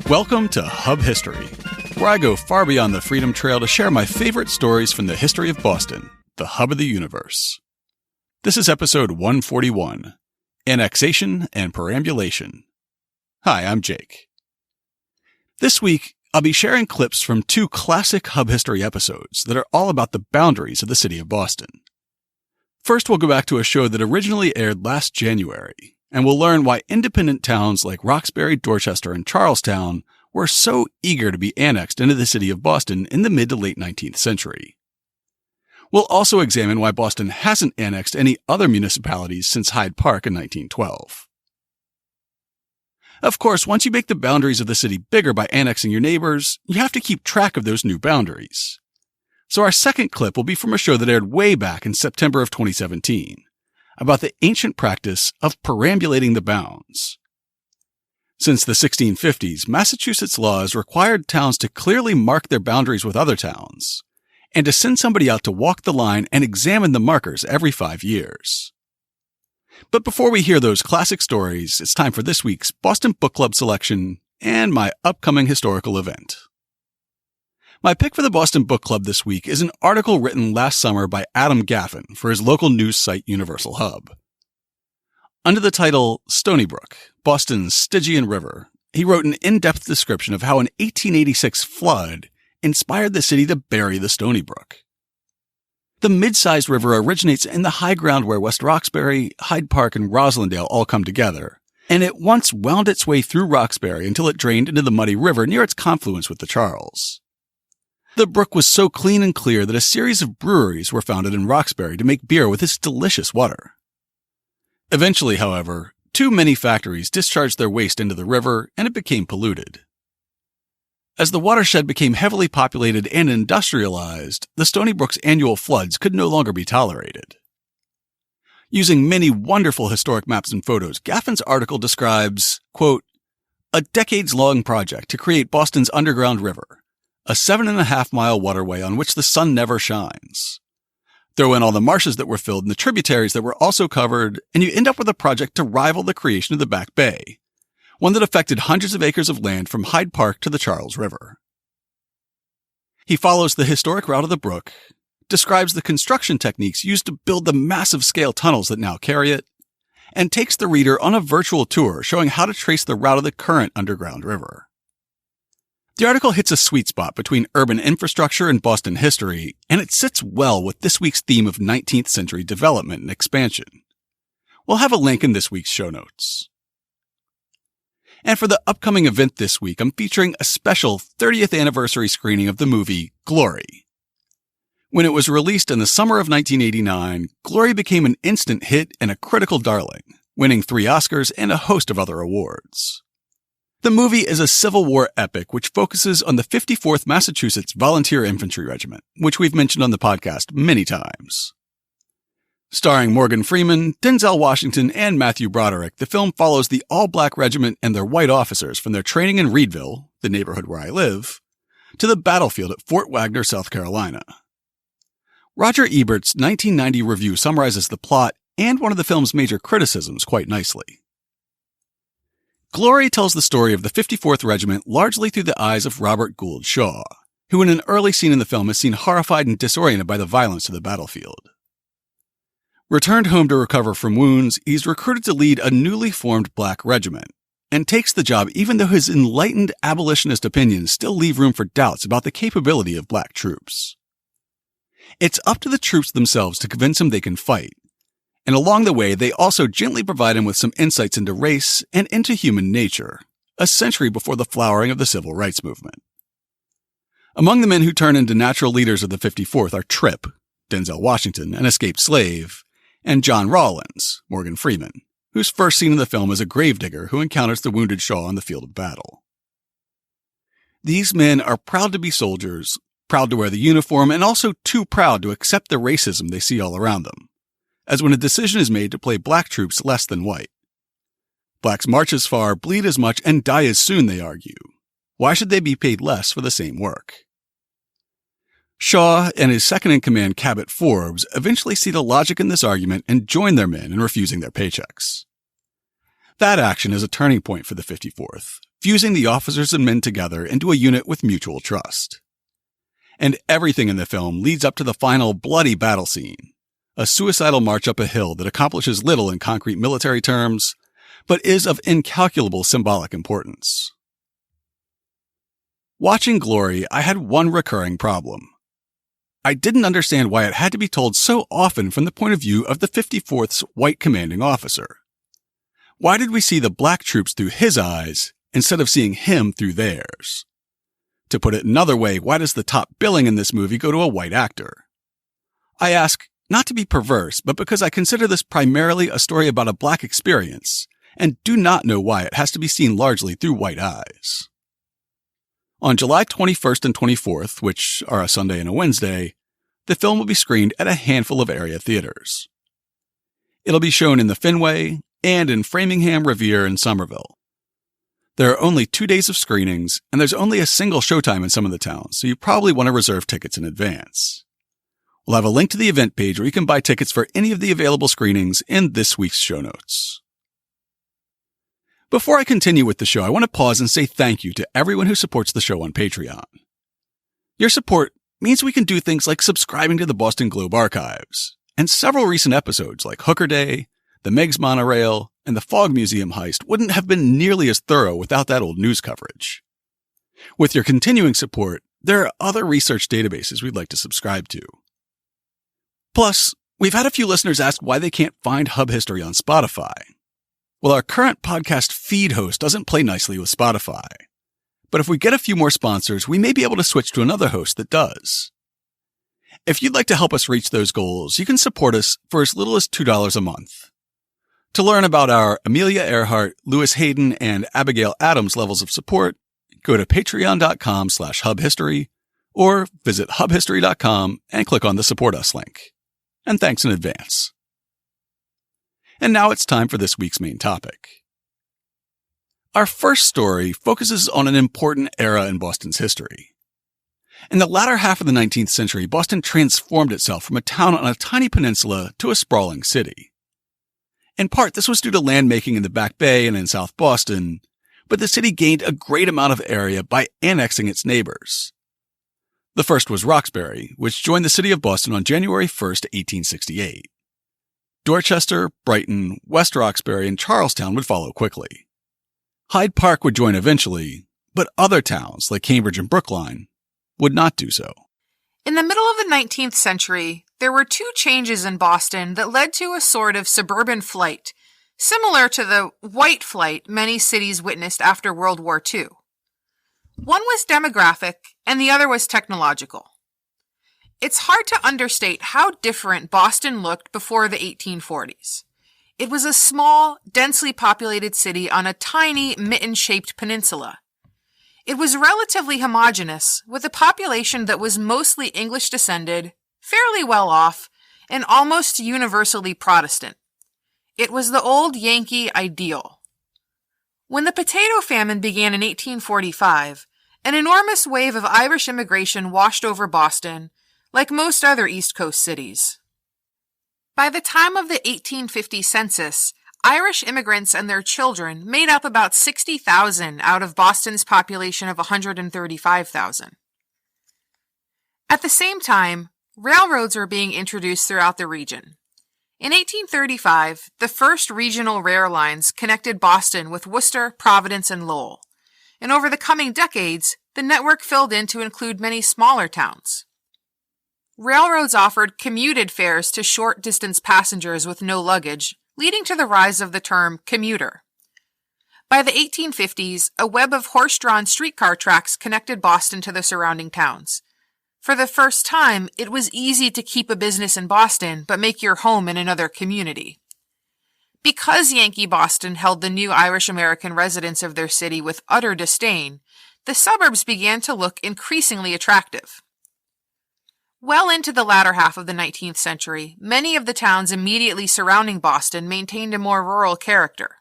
Welcome to Hub History, where I go far beyond the Freedom Trail to share my favorite stories from the history of Boston, the hub of the universe. This is episode 141, Annexation and Perambulation. Hi, I'm Jake. This week, I'll be sharing clips from two classic Hub History episodes that are all about the boundaries of the city of Boston. First, we'll go back to a show that originally aired last January, and we'll learn why independent towns like Roxbury, Dorchester, and Charlestown were so eager to be annexed into the city of Boston in the mid to late 19th century. We'll also examine why Boston hasn't annexed any other municipalities since Hyde Park in 1912. Of course, once you make the boundaries of the city bigger by annexing your neighbors, you have to keep track of those new boundaries. So our second clip will be from a show that aired way back in September of 2017, about the ancient practice of perambulating the bounds. Since the 1650s, Massachusetts laws required towns to clearly mark their boundaries with other towns, and to send somebody out to walk the line and examine the markers every 5 years. But before we hear those classic stories, it's time for this week's Boston Book Club selection and my upcoming historical event. My pick for the Boston Book Club this week is an article written last summer by Adam Gaffin for his local news site Universal Hub. Under the title Stony Brook, Boston's Stygian River, he wrote an in-depth description of how an 1886 flood inspired the city to bury the Stony Brook. The mid-sized river originates in the high ground where West Roxbury, Hyde Park, and Roslindale all come together, and it once wound its way through Roxbury until it drained into the muddy river near its confluence with the Charles. The brook was so clean and clear that a series of breweries were founded in Roxbury to make beer with its delicious water. Eventually, however, too many factories discharged their waste into the river and it became polluted. As the watershed became heavily populated and industrialized, the Stony Brook's annual floods could no longer be tolerated. Using many wonderful historic maps and photos, Gaffin's article describes, quote, a decades-long project to create Boston's underground river, a 7.5-mile waterway on which the sun never shines. Throw in all the marshes that were filled and the tributaries that were also covered, and you end up with a project to rival the creation of the Back Bay, one that affected hundreds of acres of land from Hyde Park to the Charles River. He follows the historic route of the brook, describes the construction techniques used to build the massive scale tunnels that now carry it, and takes the reader on a virtual tour showing how to trace the route of the current underground river. The article hits a sweet spot between urban infrastructure and Boston history, and it sits well with this week's theme of 19th century development and expansion. We'll have a link in this week's show notes. And for the upcoming event this week, I'm featuring a special 30th anniversary screening of the movie Glory. When it was released in the summer of 1989, Glory became an instant hit and a critical darling, winning 3 Oscars and a host of other awards. The movie is a Civil War epic which focuses on the 54th Massachusetts Volunteer Infantry Regiment, which we've mentioned on the podcast many times. Starring Morgan Freeman, Denzel Washington, and Matthew Broderick, the film follows the all-black regiment and their white officers from their training in Reedville, the neighborhood where I live, to the battlefield at Fort Wagner, South Carolina. Roger Ebert's 1990 review summarizes the plot and one of the film's major criticisms quite nicely. Glory tells the story of the 54th Regiment largely through the eyes of Robert Gould Shaw, who in an early scene in the film is seen horrified and disoriented by the violence of the battlefield. Returned home to recover from wounds, he's recruited to lead a newly formed black regiment, and takes the job even though his enlightened abolitionist opinions still leave room for doubts about the capability of black troops. It's up to the troops themselves to convince him they can fight, and along the way, they also gently provide him with some insights into race and into human nature, a century before the flowering of the civil rights movement. Among the men who turn into natural leaders of the 54th are Trip, Denzel Washington, an escaped slave, and John Rawlins, Morgan Freeman, whose first scene in the film is a gravedigger who encounters the wounded Shaw on the field of battle. These men are proud to be soldiers, proud to wear the uniform, and also too proud to accept the racism they see all around them, as when a decision is made to play black troops less than white. Blacks march as far, bleed as much, and die as soon, they argue. Why should they be paid less for the same work? Shaw and his second-in-command Cabot Forbes eventually see the logic in this argument and join their men in refusing their paychecks. That action is a turning point for the 54th, fusing the officers and men together into a unit with mutual trust. And everything in the film leads up to the final bloody battle scene, a suicidal march up a hill that accomplishes little in concrete military terms, but is of incalculable symbolic importance. Watching Glory, I had one recurring problem. I didn't understand why it had to be told so often from the point of view of the 54th's white commanding officer. Why did we see the black troops through his eyes instead of seeing him through theirs? To put it another way, why does the top billing in this movie go to a white actor? I ask, not to be perverse, but because I consider this primarily a story about a black experience, and do not know why it has to be seen largely through white eyes. On July 21st and 24th, which are a Sunday and a Wednesday, the film will be screened at a handful of area theaters. It'll be shown in the Fenway and in Framingham, Revere, and Somerville. There are only 2 days of screenings, and there's only a single showtime in some of the towns, so you probably want to reserve tickets in advance. We'll have a link to the event page where you can buy tickets for any of the available screenings in this week's show notes. Before I continue with the show, I want to pause and say thank you to everyone who supports the show on Patreon. Your support means we can do things like subscribing to the Boston Globe Archives, and several recent episodes like Hooker Day, the Meigs Monorail, and the Fog Museum heist wouldn't have been nearly as thorough without that old news coverage. With your continuing support, there are other research databases we'd like to subscribe to. Plus, we've had a few listeners ask why they can't find Hub History on Spotify. Well, our current podcast feed host doesn't play nicely with Spotify. But if we get a few more sponsors, we may be able to switch to another host that does. If you'd like to help us reach those goals, you can support us for as little as $2 a month. To learn about our Amelia Earhart, Lewis Hayden, and Abigail Adams levels of support, go to patreon.com/hubhistory or visit hubhistory.com and click on the Support Us link. And thanks in advance. And now it's time for this week's main topic. Our first story focuses on an important era in Boston's history. In the latter half of the 19th century, Boston transformed itself from a town on a tiny peninsula to a sprawling city. In part, this was due to land making in the Back Bay and in South Boston, but the city gained a great amount of area by annexing its neighbors. The first was Roxbury, which joined the city of Boston on January 1st, 1868. Dorchester, Brighton, West Roxbury, and Charlestown would follow quickly. Hyde Park would join eventually, but other towns, like Cambridge and Brookline, would not do so. In the middle of the 19th century, there were two changes in Boston that led to a sort of suburban flight, similar to the white flight many cities witnessed after World War II. One was demographic, and the other was technological. It's hard to understate how different Boston looked before the 1840s. It was a small, densely populated city on a tiny, mitten-shaped peninsula. It was relatively homogeneous, with a population that was mostly English-descended, fairly well off, and almost universally Protestant. It was the old Yankee ideal. When the potato famine began in 1845, an enormous wave of Irish immigration washed over Boston, like most other East Coast cities. By the time of the 1850 census, Irish immigrants and their children made up about 60,000 out of Boston's population of 135,000. At the same time, railroads were being introduced throughout the region. In 1835, the first regional rail lines connected Boston with Worcester, Providence, and Lowell, and over the coming decades, the network filled in to include many smaller towns. Railroads offered commuted fares to short-distance passengers with no luggage, leading to the rise of the term commuter. By the 1850s, a web of horse-drawn streetcar tracks connected Boston to the surrounding towns. For the first time, it was easy to keep a business in Boston but make your home in another community. Because Yankee Boston held the new Irish-American residents of their city with utter disdain, the suburbs began to look increasingly attractive. Well into the latter half of the 19th century, many of the towns immediately surrounding Boston maintained a more rural character.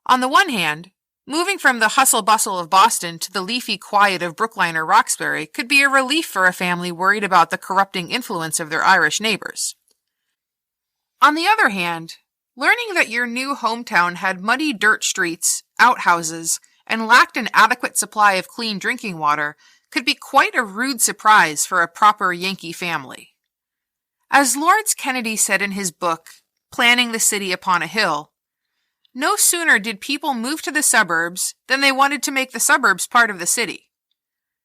On the one hand, moving from the hustle-bustle of Boston to the leafy quiet of Brookline or Roxbury could be a relief for a family worried about the corrupting influence of their Irish neighbors. On the other hand, Learning that your new hometown had muddy dirt streets, outhouses, and lacked an adequate supply of clean drinking water could be quite a rude surprise for a proper Yankee family. As Lawrence Kennedy said in his book, Planning the City Upon a Hill, no sooner did people move to the suburbs than they wanted to make the suburbs part of the city.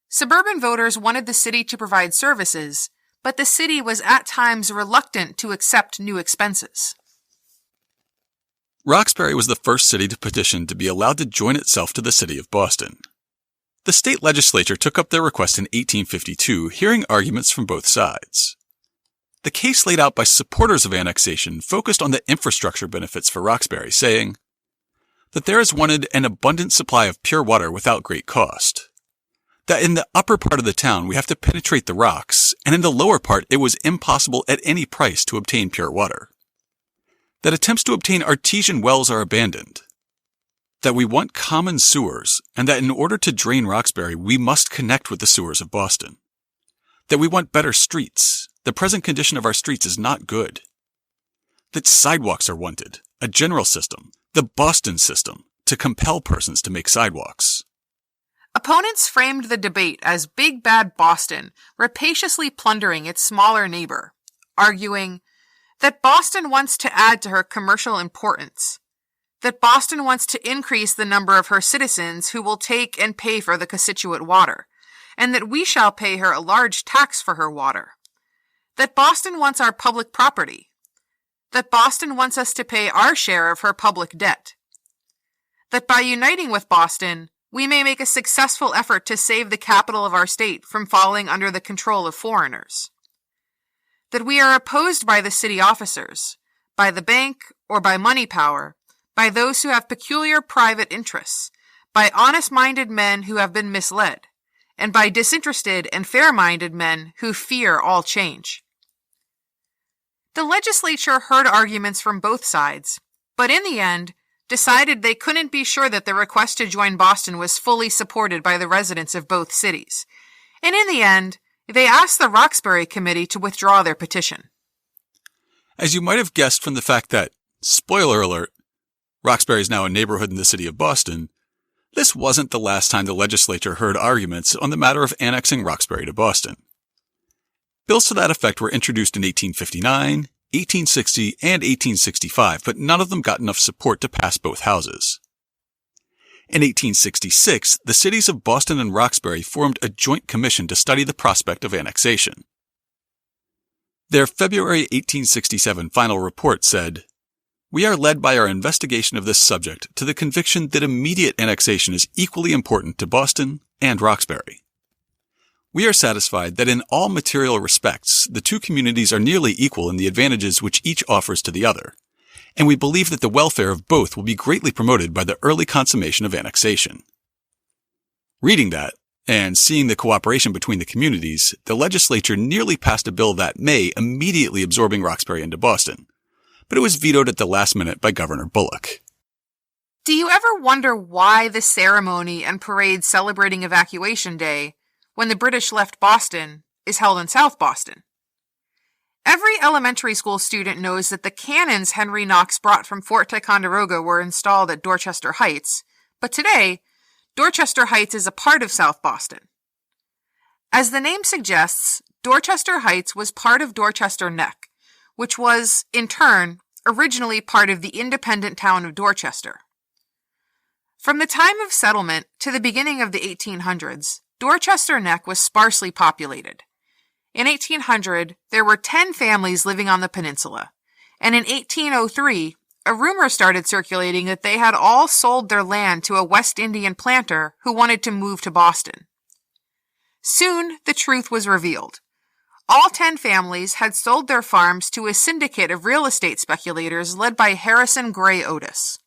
Suburban voters wanted the city to provide services, but the city was at times reluctant to accept new expenses. Roxbury was the first city to petition to be allowed to join itself to the city of Boston. The state legislature took up their request in 1852, hearing arguments from both sides. The case laid out by supporters of annexation focused on the infrastructure benefits for Roxbury, saying that there is wanted an abundant supply of pure water without great cost, that in the upper part of the town we have to penetrate the rocks, and in the lower part it was impossible at any price to obtain pure water, that attempts to obtain artesian wells are abandoned, that we want common sewers, and that in order to drain Roxbury we must connect with the sewers of Boston, that we want better streets. The present condition of our streets is not good. That sidewalks are wanted, a general system, the Boston system, to compel persons to make sidewalks. Opponents framed the debate as Big Bad Boston rapaciously plundering its smaller neighbor, arguing that Boston wants to add to her commercial importance, that Boston wants to increase the number of her citizens who will take and pay for the constituent water, and that we shall pay her a large tax for her water. That Boston wants our public property, that Boston wants us to pay our share of her public debt, that by uniting with Boston, we may make a successful effort to save the capital of our state from falling under the control of foreigners, that we are opposed by the city officers, by the bank, or by money power, by those who have peculiar private interests, by honest-minded men who have been misled, and by disinterested and fair-minded men who fear all change. The legislature heard arguments from both sides, but in the end, decided they couldn't be sure that the request to join Boston was fully supported by the residents of both cities, and in the end, they asked the Roxbury Committee to withdraw their petition. As you might have guessed from the fact that, spoiler alert, Roxbury is now a neighborhood in the city of Boston, this wasn't the last time the legislature heard arguments on the matter of annexing Roxbury to Boston. Bills to that effect were introduced in 1859, 1860, and 1865, but none of them got enough support to pass both houses. In 1866, the cities of Boston and Roxbury formed a joint commission to study the prospect of annexation. Their February 1867 final report said, "We are led by our investigation of this subject to the conviction that immediate annexation is equally important to Boston and Roxbury. We are satisfied that in all material respects, the two communities are nearly equal in the advantages which each offers to the other, and we believe that the welfare of both will be greatly promoted by the early consummation of annexation." Reading that, and seeing the cooperation between the communities, the legislature nearly passed a bill that May immediately absorbing Roxbury into Boston, but it was vetoed at the last minute by Governor Bullock. Do you ever wonder why the ceremony and parade celebrating Evacuation Day, when the British left Boston, is held in South Boston? Every elementary school student knows that the cannons Henry Knox brought from Fort Ticonderoga were installed at Dorchester Heights, but today, Dorchester Heights is a part of South Boston. As the name suggests, Dorchester Heights was part of Dorchester Neck, which was, in turn, originally part of the independent town of Dorchester. From the time of settlement to the beginning of the 1800s, Dorchester Neck was sparsely populated. In 1800, there were 10 families living on the peninsula, and in 1803, a rumor started circulating that they had all sold their land to a West Indian planter who wanted to move to Boston. Soon, the truth was revealed. All 10 families had sold their farms to a syndicate of real estate speculators led by Harrison Gray Otis.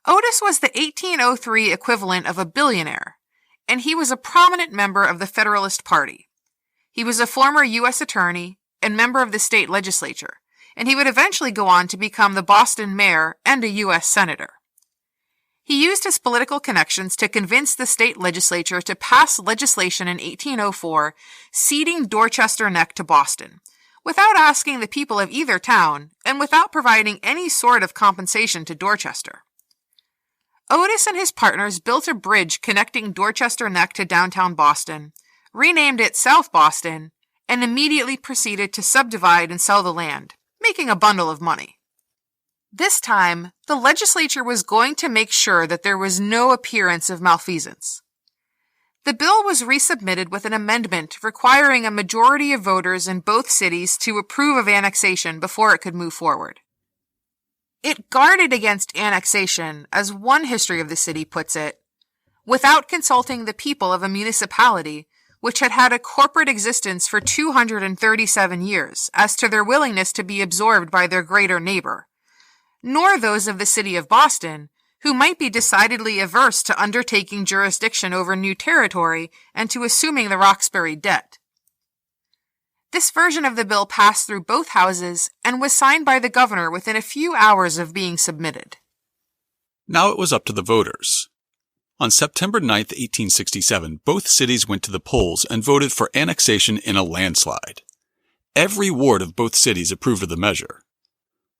Otis was the 1803 equivalent of a billionaire, and he was a prominent member of the Federalist Party. He was a former U.S. attorney and member of the state legislature, and he would eventually go on to become the Boston mayor and a U.S. senator. He used his political connections to convince the state legislature to pass legislation in 1804 ceding Dorchester Neck to Boston, without asking the people of either town and without providing any sort of compensation to Dorchester. Otis and his partners built a bridge connecting Dorchester Neck to downtown Boston, renamed it South Boston, and immediately proceeded to subdivide and sell the land, making a bundle of money. This time, the legislature was going to make sure that there was no appearance of malfeasance. The bill was resubmitted with an amendment requiring a majority of voters in both cities to approve of annexation before it could move forward. It guarded against annexation, as one history of the city puts it, without consulting the people of a municipality which had had a corporate existence for 237 years as to their willingness to be absorbed by their greater neighbor, nor those of the city of Boston, who might be decidedly averse to undertaking jurisdiction over new territory and to assuming the Roxbury debt. This version of the bill passed through both houses and was signed by the governor within a few hours of being submitted. Now it was up to the voters. On September 9, 1867, both cities went to the polls and voted for annexation in a landslide. Every ward of both cities approved of the measure.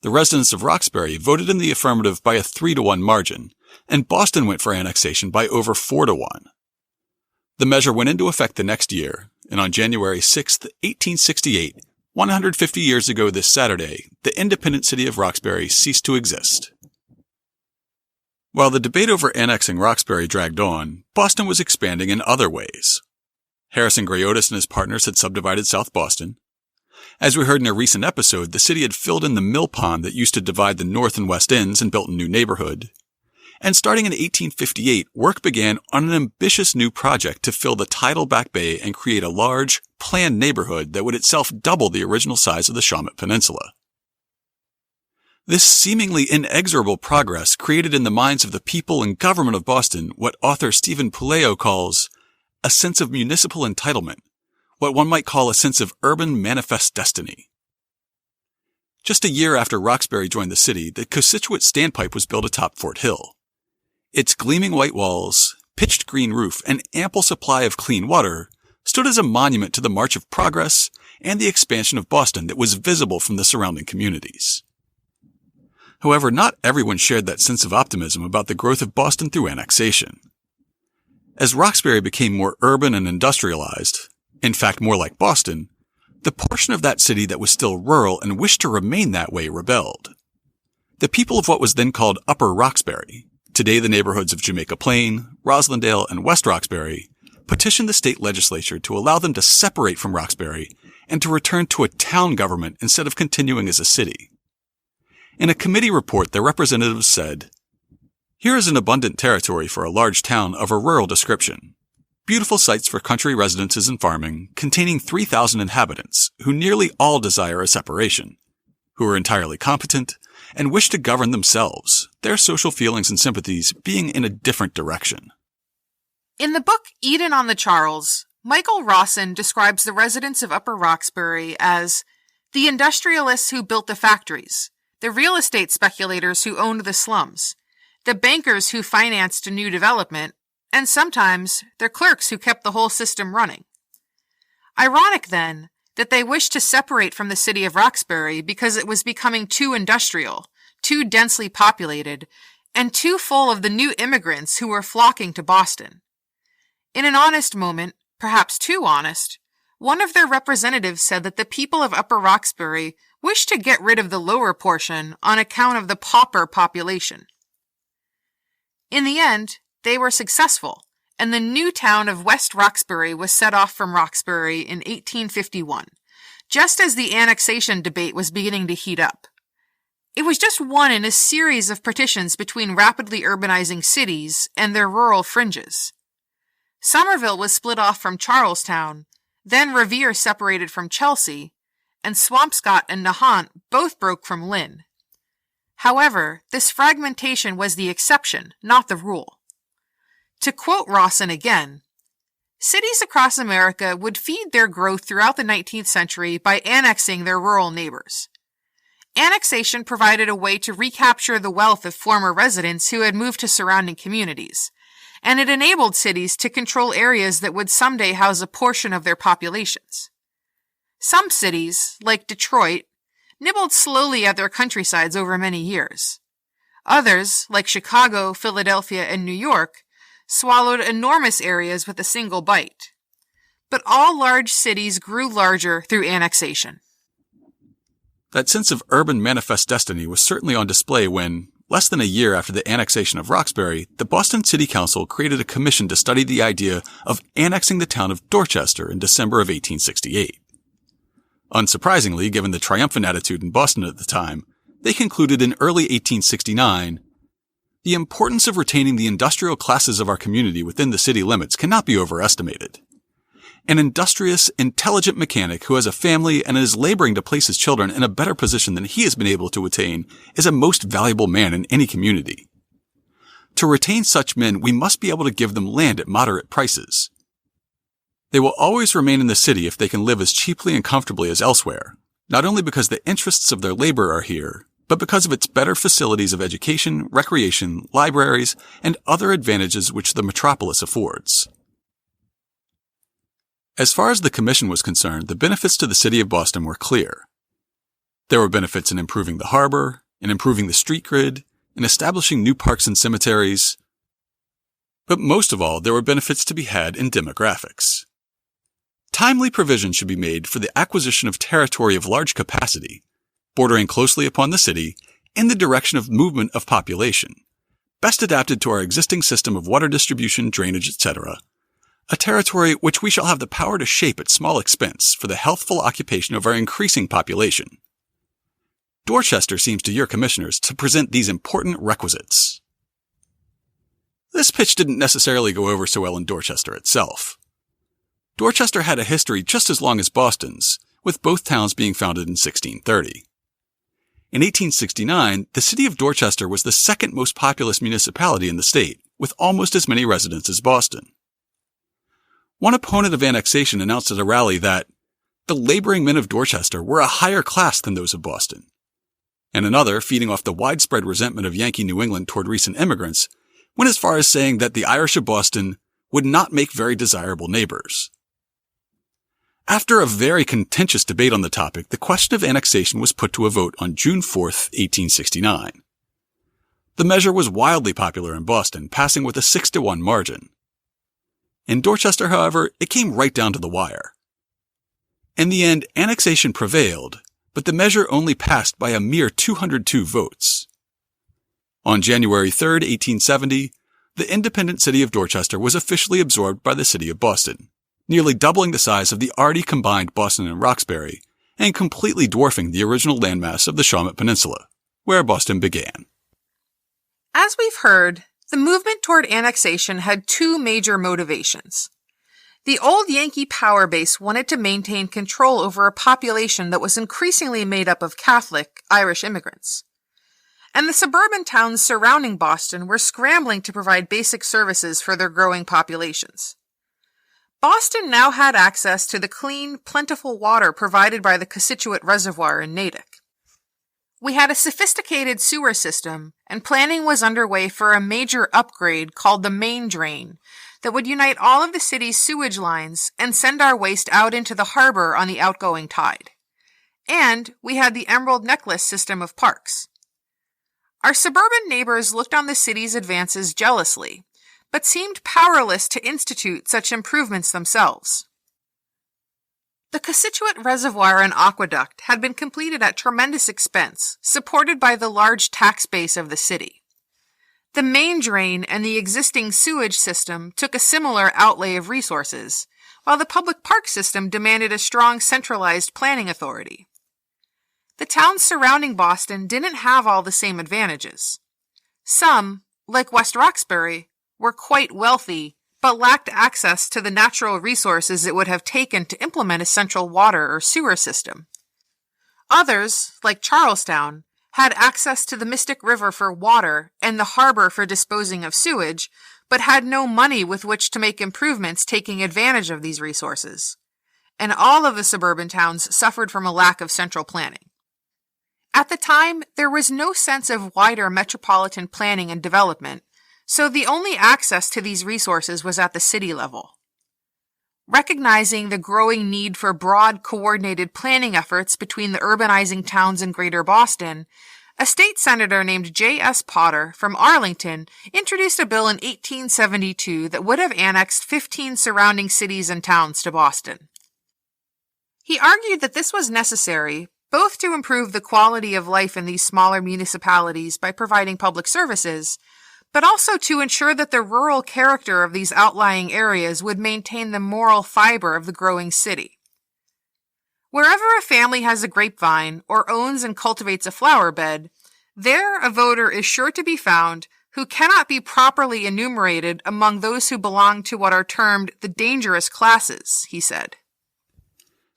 The residents of Roxbury voted in the affirmative by a 3-1 margin, and Boston went for annexation by over 4-1. The measure went into effect the next year, and on January 6, 1868, 150 years ago this Saturday, the independent city of Roxbury ceased to exist. While the debate over annexing Roxbury dragged on, Boston was expanding in other ways. Harrison Gray Otis and his partners had subdivided South Boston. As we heard in a recent episode, the city had filled in the mill pond that used to divide the north and west ends and built a new neighborhood. And starting in 1858, work began on an ambitious new project to fill the tidal back bay and create a large, planned neighborhood that would itself double the original size of the Shawmut Peninsula. This seemingly inexorable progress created in the minds of the people and government of Boston what author Stephen Puleo calls a sense of municipal entitlement, what one might call a sense of urban manifest destiny. Just a year after Roxbury joined the city, the Costituate Standpipe was built atop Fort Hill. Its gleaming white walls, pitched green roof, and ample supply of clean water stood as a monument to the march of progress and the expansion of Boston that was visible from the surrounding communities. However, not everyone shared that sense of optimism about the growth of Boston through annexation. As Roxbury became more urban and industrialized, in fact more like Boston, the portion of that city that was still rural and wished to remain that way rebelled. The people of what was then called Upper Roxbury, today the neighborhoods of Jamaica Plain, Roslindale, and West Roxbury, petitioned the state legislature to allow them to separate from Roxbury and to return to a town government instead of continuing as a city. In a committee report, the representatives said, "Here is an abundant territory for a large town of a rural description. Beautiful sites for country residences and farming, containing 3,000 inhabitants, who nearly all desire a separation, who are entirely competent, and wish to govern themselves, their social feelings and sympathies being in a different direction." In the book Eden on the Charles, Michael Rawson describes the residents of Upper Roxbury as the industrialists who built the factories, the real estate speculators who owned the slums, the bankers who financed new development, and sometimes their clerks who kept the whole system running. Ironic, then, that they wished to separate from the city of Roxbury because it was becoming too industrial, too densely populated, and too full of the new immigrants who were flocking to Boston. In an honest moment, perhaps too honest, one of their representatives said that the people of Upper Roxbury wished to get rid of the lower portion on account of the pauper population. In the end, they were successful, and the new town of West Roxbury was set off from Roxbury in 1851, just as the annexation debate was beginning to heat up. It was just one in a series of partitions between rapidly urbanizing cities and their rural fringes. Somerville was split off from Charlestown, then Revere separated from Chelsea, and Swampscott and Nahant both broke from Lynn. However, this fragmentation was the exception, not the rule. To quote Rawson again, cities across America would feed their growth throughout the 19th century by annexing their rural neighbors. Annexation provided a way to recapture the wealth of former residents who had moved to surrounding communities, and it enabled cities to control areas that would someday house a portion of their populations. Some cities, like Detroit, nibbled slowly at their countrysides over many years. Others, like Chicago, Philadelphia, and New York, swallowed enormous areas with a single bite. But all large cities grew larger through annexation. That sense of urban manifest destiny was certainly on display when, less than a year after the annexation of Roxbury, the Boston City Council created a commission to study the idea of annexing the town of Dorchester in December of 1868. Unsurprisingly, given the triumphant attitude in Boston at the time, they concluded in early 1869, "The importance of retaining the industrial classes of our community within the city limits cannot be overestimated. An industrious, intelligent mechanic who has a family and is laboring to place his children in a better position than he has been able to attain is a most valuable man in any community. To retain such men, we must be able to give them land at moderate prices. They will always remain in the city if they can live as cheaply and comfortably as elsewhere, not only because the interests of their labor are here, but because of its better facilities of education, recreation, libraries, and other advantages which the metropolis affords." As far as the commission was concerned, the benefits to the city of Boston were clear. There were benefits in improving the harbor, in improving the street grid, in establishing new parks and cemeteries. But most of all, there were benefits to be had in demographics. Timely provision should be made for the acquisition of territory of large capacity, bordering closely upon the city, in the direction of movement of population, best adapted to our existing system of water distribution, drainage, etc., a territory which we shall have the power to shape at small expense for the healthful occupation of our increasing population. Dorchester seems to your commissioners to present these important requisites. This pitch didn't necessarily go over so well in Dorchester itself. Dorchester had a history just as long as Boston's, with both towns being founded in 1630. In 1869, the city of Dorchester was the second most populous municipality in the state, with almost as many residents as Boston. One opponent of annexation announced at a rally that the laboring men of Dorchester were a higher class than those of Boston, and another, feeding off the widespread resentment of Yankee New England toward recent immigrants, went as far as saying that the Irish of Boston would not make very desirable neighbors. After a very contentious debate on the topic, the question of annexation was put to a vote on June 4, 1869. The measure was wildly popular in Boston, passing with a 6-1 margin. In Dorchester, however, it came right down to the wire. In the end, annexation prevailed, but the measure only passed by a mere 202 votes. On January 3, 1870, the independent city of Dorchester was officially absorbed by the city of Boston, nearly doubling the size of the already combined Boston and Roxbury, and completely dwarfing the original landmass of the Shawmut Peninsula, where Boston began. As we've heard, the movement toward annexation had two major motivations. The old Yankee power base wanted to maintain control over a population that was increasingly made up of Catholic Irish immigrants. And the suburban towns surrounding Boston were scrambling to provide basic services for their growing populations. Boston now had access to the clean, plentiful water provided by the Costituent Reservoir in Natick. We had a sophisticated sewer system, and planning was underway for a major upgrade called the main drain that would unite all of the city's sewage lines and send our waste out into the harbor on the outgoing tide. And we had the Emerald Necklace system of parks. Our suburban neighbors looked on the city's advances jealously, but seemed powerless to institute such improvements themselves. The Costituent Reservoir and Aqueduct had been completed at tremendous expense, supported by the large tax base of the city. The main drain and the existing sewage system took a similar outlay of resources, while the public park system demanded a strong centralized planning authority. The towns surrounding Boston didn't have all the same advantages. Some, like West Roxbury, were quite wealthy, but lacked access to the natural resources it would have taken to implement a central water or sewer system. Others, like Charlestown, had access to the Mystic River for water and the harbor for disposing of sewage, but had no money with which to make improvements taking advantage of these resources. And all of the suburban towns suffered from a lack of central planning. At the time, there was no sense of wider metropolitan planning and development, so the only access to these resources was at the city level. Recognizing the growing need for broad, coordinated planning efforts between the urbanizing towns in Greater Boston, a state senator named J.S. Potter from Arlington introduced a bill in 1872 that would have annexed 15 surrounding cities and towns to Boston. He argued that this was necessary both to improve the quality of life in these smaller municipalities by providing public services, but also to ensure that the rural character of these outlying areas would maintain the moral fiber of the growing city. Wherever a family has a grapevine or owns and cultivates a flower bed, there a voter is sure to be found who cannot be properly enumerated among those who belong to what are termed the dangerous classes, he said.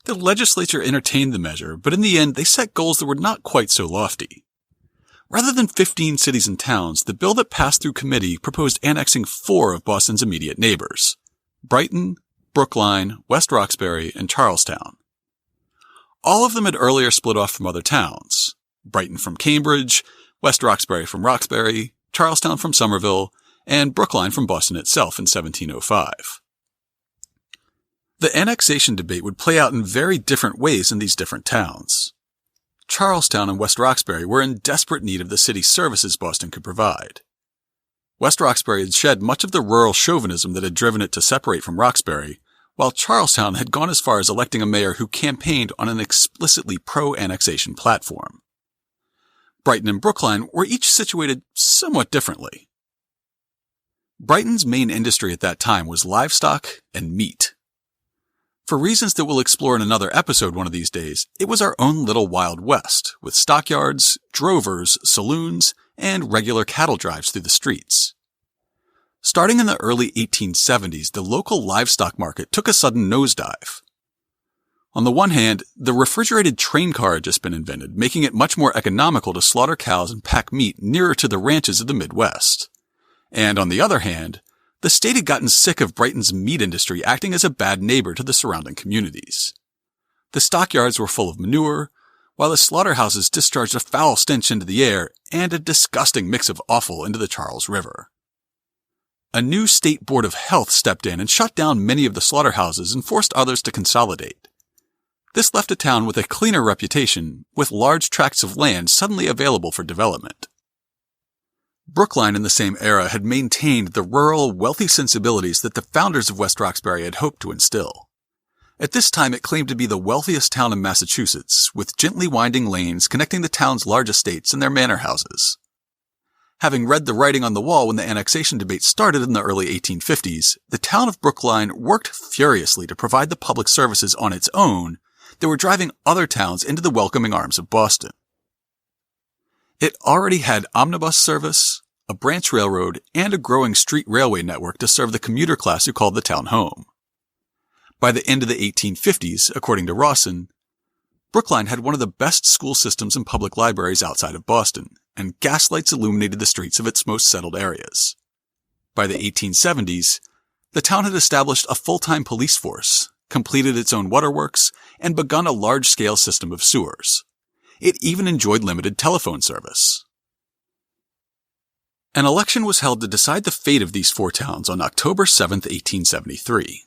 The legislature entertained the measure, but in the end they set goals that were not quite so lofty. Rather than 15 cities and towns, the bill that passed through committee proposed annexing 4 of Boston's immediate neighbors: Brighton, Brookline, West Roxbury, and Charlestown. All of them had earlier split off from other towns: Brighton from Cambridge, West Roxbury from Roxbury, Charlestown from Somerville, and Brookline from Boston itself in 1705. The annexation debate would play out in very different ways in these different towns. Charlestown and West Roxbury were in desperate need of the city services Boston could provide. West Roxbury had shed much of the rural chauvinism that had driven it to separate from Roxbury, while Charlestown had gone as far as electing a mayor who campaigned on an explicitly pro-annexation platform. Brighton and Brookline were each situated somewhat differently. Brighton's main industry at that time was livestock and meat. For reasons that we'll explore in another episode one of these days, it was our own little Wild West, with stockyards, drovers, saloons, and regular cattle drives through the streets. Starting in the early 1870s, the local livestock market took a sudden nosedive. On the one hand, the refrigerated train car had just been invented, making it much more economical to slaughter cows and pack meat nearer to the ranches of the Midwest. And on the other hand, the state had gotten sick of Brighton's meat industry acting as a bad neighbor to the surrounding communities. The stockyards were full of manure, while the slaughterhouses discharged a foul stench into the air and a disgusting mix of offal into the Charles River. A new state board of health stepped in and shut down many of the slaughterhouses and forced others to consolidate. This left a town with a cleaner reputation, with large tracts of land suddenly available for development. Brookline in the same era had maintained the rural, wealthy sensibilities that the founders of West Roxbury had hoped to instill. At this time, it claimed to be the wealthiest town in Massachusetts, with gently winding lanes connecting the town's large estates and their manor houses. Having read the writing on the wall when the annexation debate started in the early 1850s, the town of Brookline worked furiously to provide the public services on its own that were driving other towns into the welcoming arms of Boston. It already had omnibus service, a branch railroad, and a growing street railway network to serve the commuter class who called the town home. By the end of the 1850s, according to Rawson, Brookline had one of the best school systems and public libraries outside of Boston, and gaslights illuminated the streets of its most settled areas. By the 1870s, the town had established a full-time police force, completed its own waterworks, and begun a large-scale system of sewers. It even enjoyed limited telephone service. An election was held to decide the fate of these 4 towns on October 7, 1873.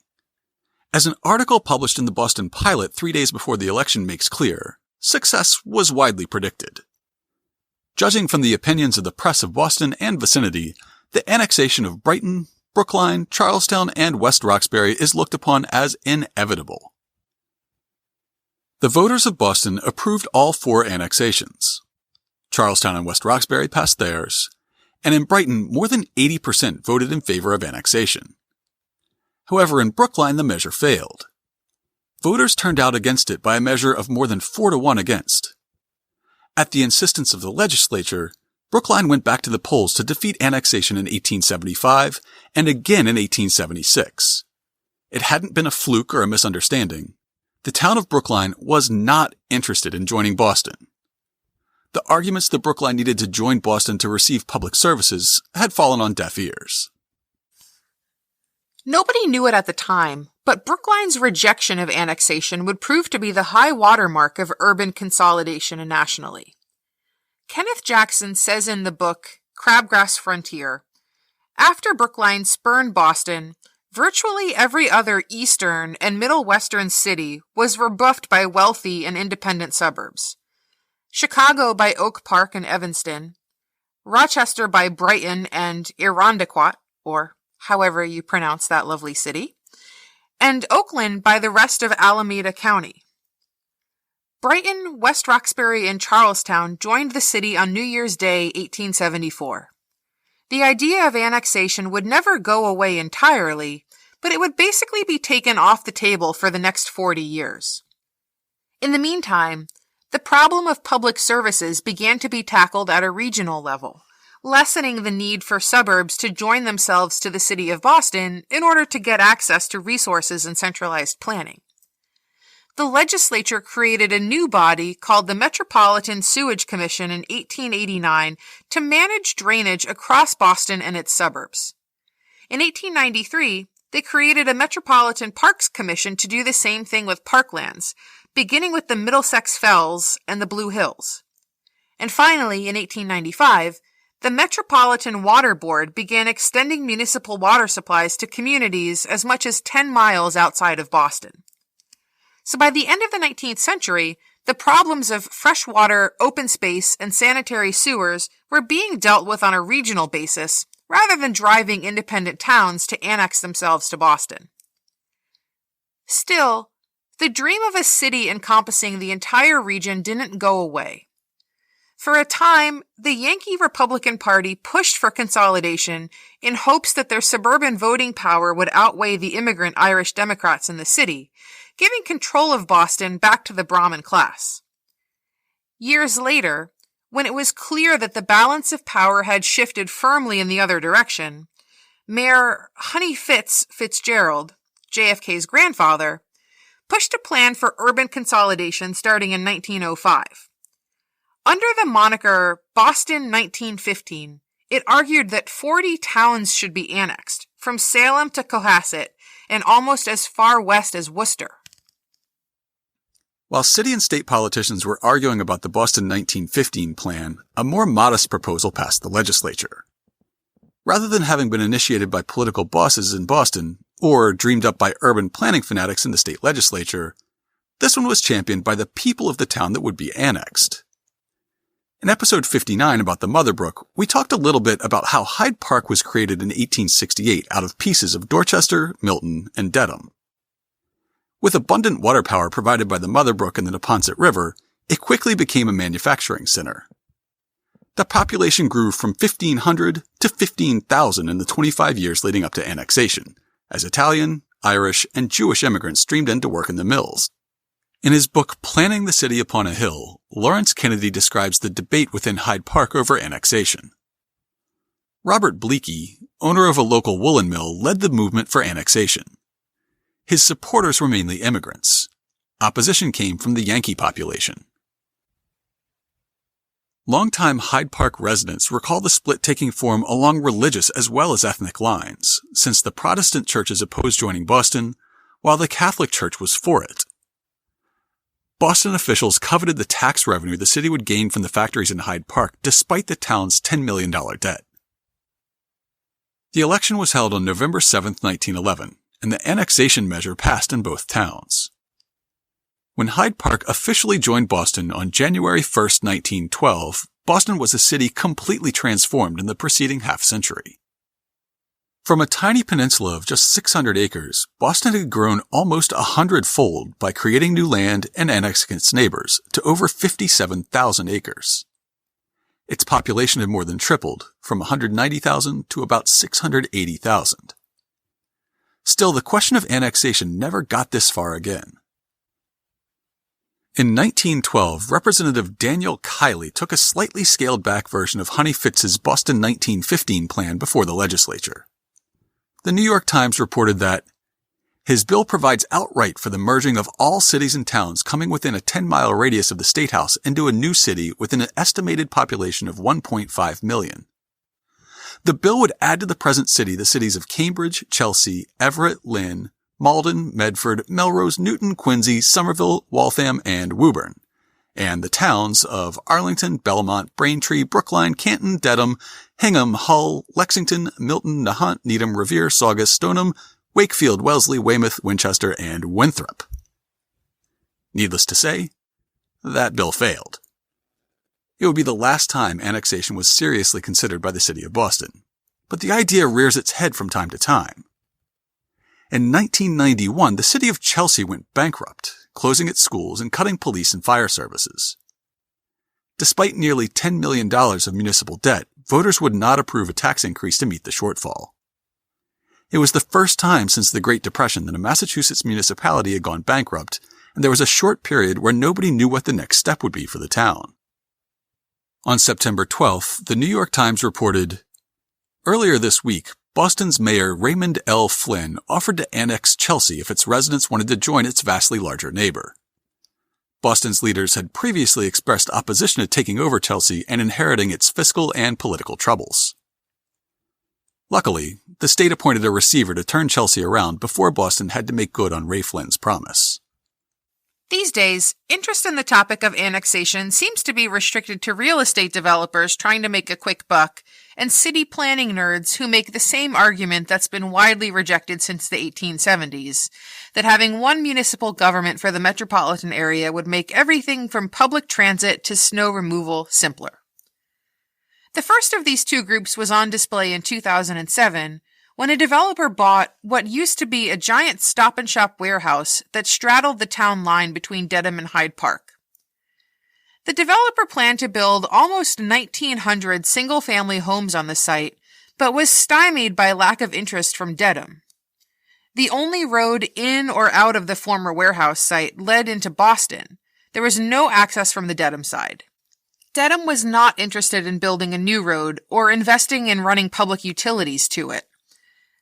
As an article published in the Boston Pilot 3 days before the election makes clear, success was widely predicted. Judging from the opinions of the press of Boston and vicinity, the annexation of Brighton, Brookline, Charlestown, and West Roxbury is looked upon as inevitable. The voters of Boston approved all 4 annexations. Charlestown and West Roxbury passed theirs, and in Brighton, more than 80% voted in favor of annexation. However, in Brookline, the measure failed. Voters turned out against it by a measure of more than 4-1 against. At the insistence of the legislature, Brookline went back to the polls to defeat annexation in 1875 and again in 1876. It hadn't been a fluke or a misunderstanding. The town of Brookline was not interested in joining Boston. The arguments that Brookline needed to join Boston to receive public services had fallen on deaf ears. Nobody knew it at the time, but Brookline's rejection of annexation would prove to be the high watermark of urban consolidation nationally. Kenneth Jackson says in the book Crabgrass Frontier, after Brookline spurned Boston, virtually every other eastern and middle western city was rebuffed by wealthy and independent suburbs. Chicago by Oak Park and Evanston, Rochester by Brighton and Irondequoit, or however you pronounce that lovely city, and Oakland by the rest of Alameda County. Brighton, West Roxbury, and Charlestown joined the city on New Year's Day, 1874. The idea of annexation would never go away entirely, but it would basically be taken off the table for the next 40 years. In the meantime, the problem of public services began to be tackled at a regional level, lessening the need for suburbs to join themselves to the city of Boston in order to get access to resources and centralized planning. The legislature created a new body called the Metropolitan Sewage Commission in 1889 to manage drainage across Boston and its suburbs. In 1893, they created a Metropolitan Parks Commission to do the same thing with parklands, beginning with the Middlesex Fells and the Blue Hills. And finally, in 1895, the Metropolitan Water Board began extending municipal water supplies to communities as much as 10 miles outside of Boston. So by the end of the 19th century, the problems of fresh water, open space, and sanitary sewers were being dealt with on a regional basis, rather than driving independent towns to annex themselves to Boston. Still, the dream of a city encompassing the entire region didn't go away. For a time, the Yankee Republican Party pushed for consolidation in hopes that their suburban voting power would outweigh the immigrant Irish Democrats in the city, giving control of Boston back to the Brahmin class. Years later, when it was clear that the balance of power had shifted firmly in the other direction, Mayor Honey Fitzgerald, JFK's grandfather, pushed a plan for urban consolidation starting in 1905. Under the moniker Boston 1915, it argued that 40 towns should be annexed, from Salem to Cohasset, and almost as far west as Worcester. While city and state politicians were arguing about the Boston 1915 plan, a more modest proposal passed the legislature. Rather than having been initiated by political bosses in Boston, or dreamed up by urban planning fanatics in the state legislature, this one was championed by the people of the town that would be annexed. In episode 59 about the Mother Brook, we talked a little bit about how Hyde Park was created in 1868 out of pieces of Dorchester, Milton, and Dedham. With abundant water power provided by the Mother Brook and the Neponset River, it quickly became a manufacturing center. The population grew from 1,500 to 15,000 in the 25 years leading up to annexation, as Italian, Irish, and Jewish immigrants streamed in to work in the mills. In his book Planning the City Upon a Hill, Lawrence Kennedy describes the debate within Hyde Park over annexation. Robert Bleekie, owner of a local woolen mill, led the movement for annexation. His supporters were mainly immigrants. Opposition came from the Yankee population. Longtime Hyde Park residents recall the split taking form along religious as well as ethnic lines, since the Protestant churches opposed joining Boston, while the Catholic Church was for it. Boston officials coveted the tax revenue the city would gain from the factories in Hyde Park despite the town's $10 million debt. The election was held on November 7, 1911, and the annexation measure passed in both towns. When Hyde Park officially joined Boston on January 1, 1912, Boston was a city completely transformed in the preceding half-century. From a tiny peninsula of just 600 acres, Boston had grown almost 100-fold by creating new land and annexing its neighbors to over 57,000 acres. Its population had more than tripled, from 190,000 to about 680,000. Still, the question of annexation never got this far again. In 1912, Representative Daniel Kiley took a slightly scaled-back version of Honey Fitz's Boston 1915 plan before the legislature. The New York Times reported that his bill provides outright for the merging of all cities and towns coming within a 10-mile radius of the State House into a new city with an estimated population of 1.5 million. The bill would add to the present city the cities of Cambridge, Chelsea, Everett, Lynn, Malden, Medford, Melrose, Newton, Quincy, Somerville, Waltham, and Woburn, and the towns of Arlington, Belmont, Braintree, Brookline, Canton, Dedham, Hingham, Hull, Lexington, Milton, Nahant, Needham, Revere, Saugus, Stoneham, Wakefield, Wellesley, Weymouth, Winchester, and Winthrop. Needless to say, that bill failed. It would be the last time annexation was seriously considered by the city of Boston, but the idea rears its head from time to time. In 1991, the city of Chelsea went bankrupt, closing its schools and cutting police and fire services. Despite nearly $10 million of municipal debt, voters would not approve a tax increase to meet the shortfall. It was the first time since the Great Depression that a Massachusetts municipality had gone bankrupt, and there was a short period where nobody knew what the next step would be for the town. On September 12th, the New York Times reported, "Earlier this week, Boston's Mayor Raymond L. Flynn offered to annex Chelsea if its residents wanted to join its vastly larger neighbor. Boston's leaders had previously expressed opposition to taking over Chelsea and inheriting its fiscal and political troubles. Luckily, the state appointed a receiver to turn Chelsea around before Boston had to make good on Ray Flynn's promise." These days, interest in the topic of annexation seems to be restricted to real estate developers trying to make a quick buck and city planning nerds who make the same argument that's been widely rejected since the 1870s, that having one municipal government for the metropolitan area would make everything from public transit to snow removal simpler. The first of these two groups was on display in 2007, when a developer bought what used to be a giant stop-and-shop warehouse that straddled the town line between Dedham and Hyde Park. The developer planned to build almost 1,900 single-family homes on the site, but was stymied by lack of interest from Dedham. The only road in or out of the former warehouse site led into Boston. There was no access from the Dedham side. Dedham was not interested in building a new road or investing in running public utilities to it.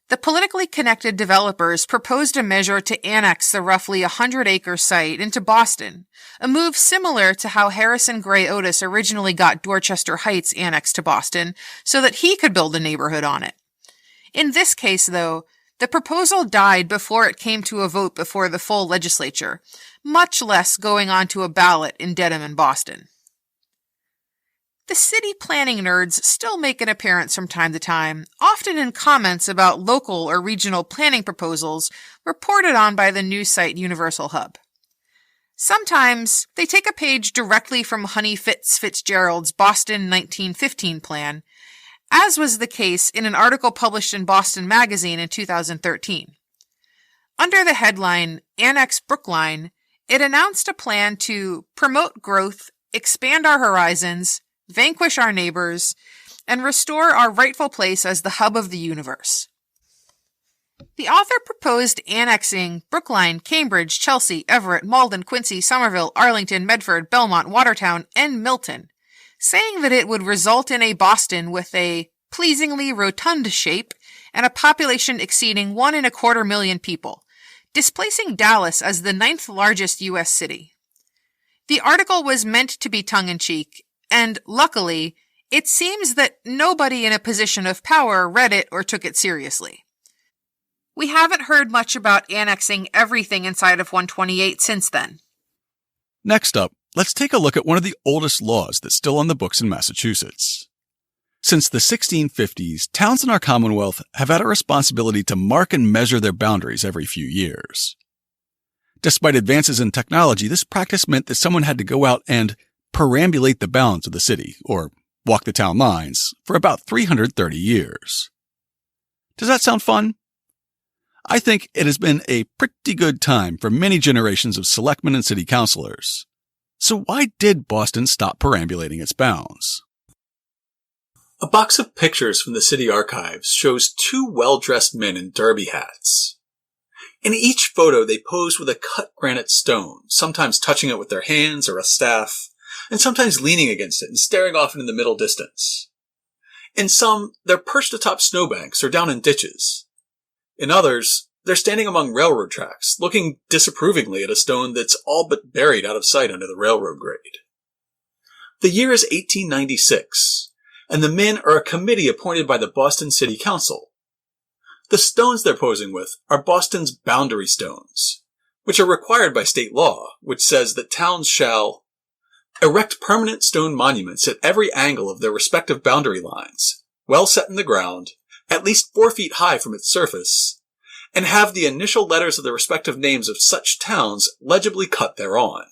The politically connected developers proposed a measure to annex the roughly 100-acre site into Boston, a move similar to how Harrison Gray Otis originally got Dorchester Heights annexed to Boston so that he could build a neighborhood on it. In this case, though, the proposal died before it came to a vote before the full legislature, much less going on to a ballot in Dedham and Boston. The city planning nerds still make an appearance from time to time, often in comments about local or regional planning proposals reported on by the news site Universal Hub. Sometimes they take a page directly from Honey Fitzgerald's Boston 1915 plan, as was the case in an article published in Boston Magazine in 2013. Under the headline, Annex Brookline, it announced a plan to promote growth, expand our horizons, vanquish our neighbors, and restore our rightful place as the hub of the universe. The author proposed annexing Brookline, Cambridge, Chelsea, Everett, Malden, Quincy, Somerville, Arlington, Medford, Belmont, Watertown, and Milton, saying that it would result in a Boston with a pleasingly rotund shape and a population exceeding 1.25 million people, displacing Dallas as the 9th largest U.S. city. The article was meant to be tongue-in-cheek, and luckily, it seems that nobody in a position of power read it or took it seriously. We haven't heard much about annexing everything inside of 128 since then. Next up, let's take a look at one of the oldest laws that's still on the books in Massachusetts. Since the 1650s, towns in our Commonwealth have had a responsibility to mark and measure their boundaries every few years. Despite advances in technology, this practice meant that someone had to go out and perambulate the bounds of the city, or walk the town lines, for about 330 years. Does that sound fun? I think it has been a pretty good time for many generations of selectmen and city councilors. So why did Boston stop perambulating its bounds? A box of pictures from the city archives shows two well-dressed men in derby hats. In each photo, they pose with a cut granite stone, sometimes touching it with their hands or a staff, and sometimes leaning against it and staring off into the middle distance. In some, they're perched atop snowbanks or down in ditches. In others, they're standing among railroad tracks, looking disapprovingly at a stone that's all but buried out of sight under the railroad grade. The year is 1896, and the men are a committee appointed by the Boston City Council. The stones they're posing with are Boston's boundary stones, which are required by state law, which says that towns shall erect permanent stone monuments at every angle of their respective boundary lines, well set in the ground, at least 4 feet high from its surface, and have the initial letters of the respective names of such towns legibly cut thereon.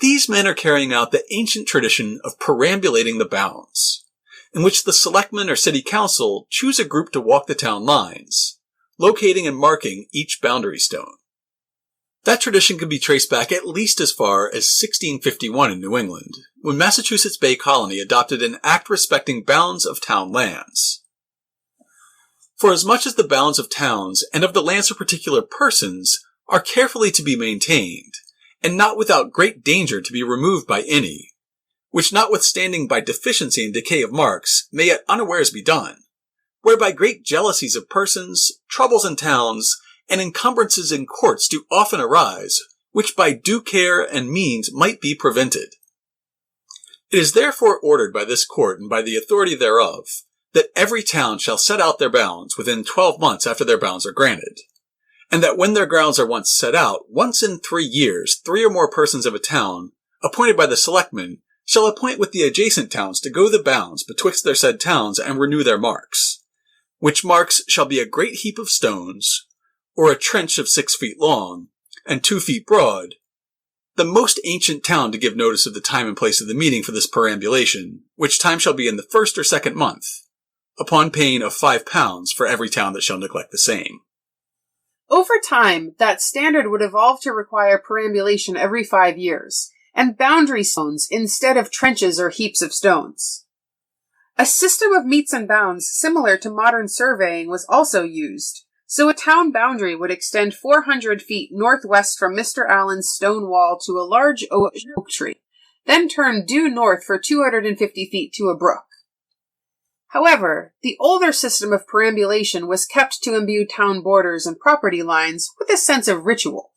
These men are carrying out the ancient tradition of perambulating the bounds, in which the selectmen or city council choose a group to walk the town lines, locating and marking each boundary stone. That tradition can be traced back at least as far as 1651 in New England, when Massachusetts Bay Colony adopted an act respecting bounds of town lands. For as much as the bounds of towns and of the lands of particular persons are carefully to be maintained, and not without great danger to be removed by any, which notwithstanding by deficiency and decay of marks may yet unawares be done, whereby great jealousies of persons, troubles in towns, and encumbrances in courts do often arise, which by due care and means might be prevented. It is therefore ordered by this court and by the authority thereof, that every town shall set out their bounds within 12 months after their bounds are granted, and that when their grounds are once set out, once in 3 years, 3 or more persons of a town, appointed by the selectmen, shall appoint with the adjacent towns to go the bounds betwixt their said towns and renew their marks, which marks shall be a great heap of stones, or a trench of 6 feet long, and 2 feet broad, the most ancient town to give notice of the time and place of the meeting for this perambulation, which time shall be in the 1st or 2nd month, upon pain of £5 for every town that shall neglect the same. Over time, that standard would evolve to require perambulation every 5 years, and boundary stones instead of trenches or heaps of stones. A system of metes and bounds similar to modern surveying was also used, so a town boundary would extend 400 feet northwest from Mr. Allen's stone wall to a large oak tree, then turn due north for 250 feet to a brook. However, the older system of perambulation was kept to imbue town borders and property lines with a sense of ritual.